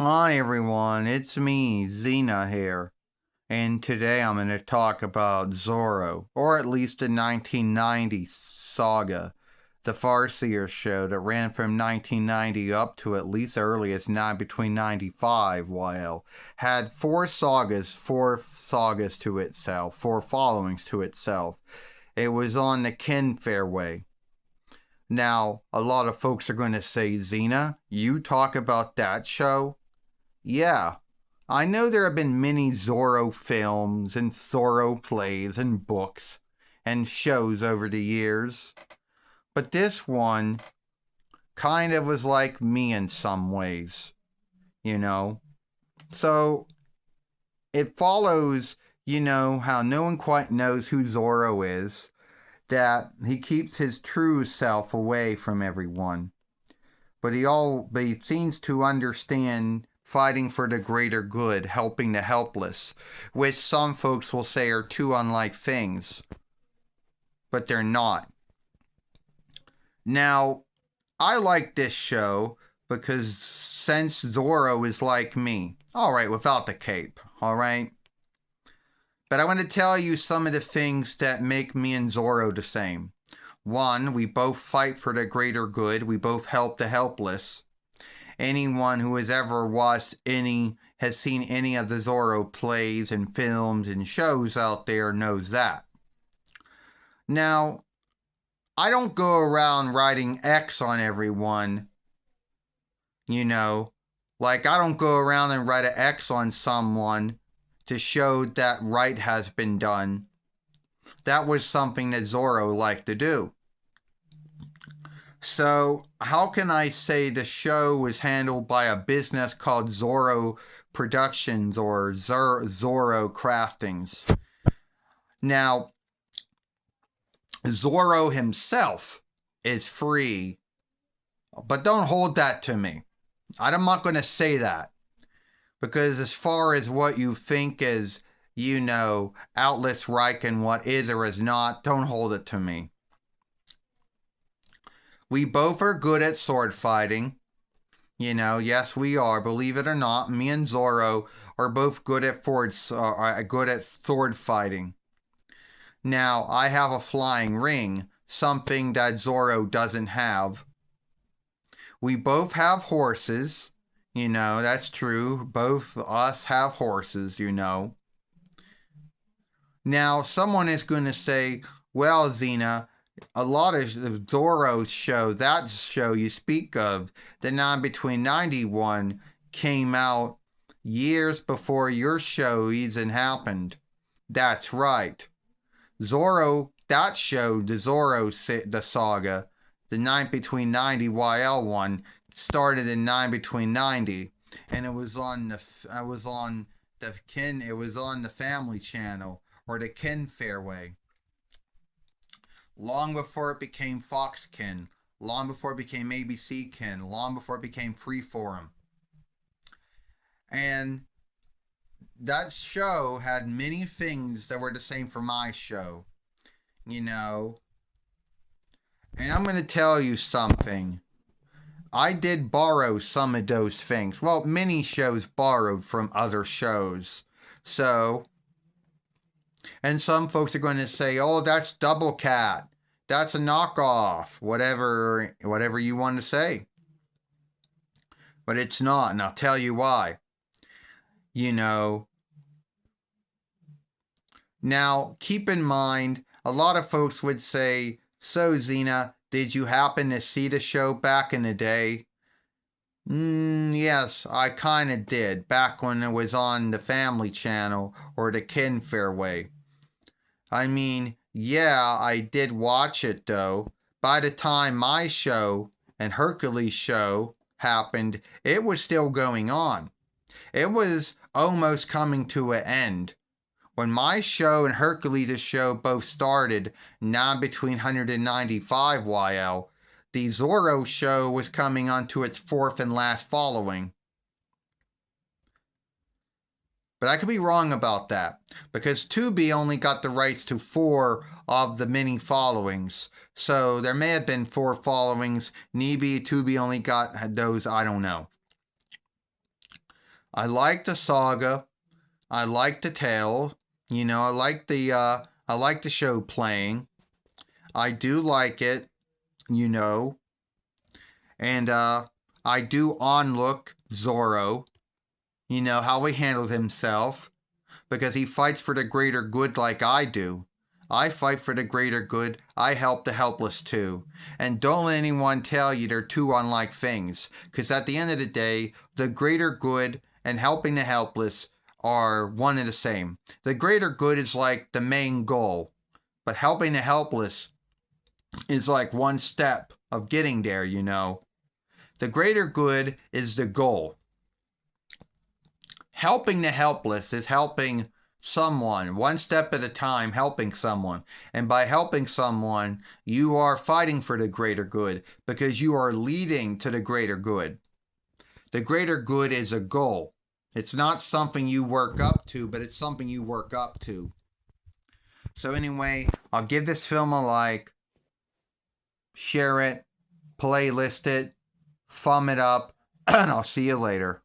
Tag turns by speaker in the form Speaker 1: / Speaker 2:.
Speaker 1: Hi everyone, it's me, Xena here, and today I'm going to talk about Zorro, or at least the 1990 saga, the Farseer show that ran from 1990 up to at least early as between 95, while had four sagas to itself, four followings to itself. It was on the Ken Fairway. Now, a lot of folks are going to say, Xena, you talk about that show? Yeah, I know there have been many Zorro films and Zorro plays and books and shows over the years, but this one kind of was like me in some ways, you know? So it follows, how no one quite knows who Zorro is, that he keeps his true self away from everyone. But he seems to understand fighting for the greater good, helping the helpless, which some folks will say are two unlike things, but they're not. Now, I like this show because since Zorro is like me, all right, without the cape, all right? But I want to tell you some of the things that make me and Zorro the same. One, we both fight for the greater good. We both help the helpless. Anyone who has ever watched has seen any of the Zorro plays and films and shows out there knows that. Now, I don't go around writing X on everyone, like I don't go around and write an X on someone to show that right has been done. That was something that Zorro liked to do. So, how can I say the show was handled by a business called Zorro Productions or Zorro Craftings? Now, Zorro himself is free, but don't hold that to me. I'm not going to say that because, as far as what you think is, Atlas Reich and what is or is not, don't hold it to me. We both are good at sword fighting. Yes, we are. Believe it or not, me and Zorro are both good at sword fighting. Now, I have a flying ring, something that Zorro doesn't have. We both have horses. That's true. Both us have horses, Now, someone is going to say, well, Xena, a lot of Zorro's show, that show you speak of, the 9 between 91, came out years before your show even happened. That's right. Zorro, that show, the saga, the 9 between 90 YL one, started in 9 between 90, and it was on the Family Channel or the Ken Fairway. Long before it became Fox Ken, long before it became ABC Ken, long before it became Freeform. And that show had many things that were the same for my show, And I'm going to tell you something. I did borrow some of those things. Well, many shows borrowed from other shows. So, and some folks are going to say, oh, that's Double Cat. That's a knockoff. Whatever you want to say. But it's not, and I'll tell you why. Now, keep in mind, a lot of folks would say, so Xena, did you happen to see the show back in the day? Yes, I kind of did, back when it was on the Family Channel or the Ken Fairway. I mean, yeah, I did watch it though. By the time my show and Hercules' show happened, it was still going on. It was almost coming to an end. When my show and Hercules' show both started, now between 195 YL, the Zorro show was coming on to its fourth and last following. But I could be wrong about that, because Tubi only got the rights to 4 of the many followings. So there may have been 4 followings. Maybe Tubi only got those, I don't know. I like the saga. I like the tale. I like the show playing. I do like it, you know. And I do onlook Zorro, how he handled himself, because he fights for the greater good like I do. I fight for the greater good. I help the helpless too. And don't let anyone tell you they're two unlike things, because at the end of the day, the greater good and helping the helpless are one and the same. The greater good is like the main goal, but helping the helpless is like one step of getting there. The greater good is the goal. Helping the helpless is helping someone, one step at a time, helping someone. And by helping someone, you are fighting for the greater good because you are leading to the greater good. The greater good is a goal. It's not something you work up to, but it's something you work up to. So, anyway, I'll give this film a like, share it, playlist it, thumb it up, and I'll see you later.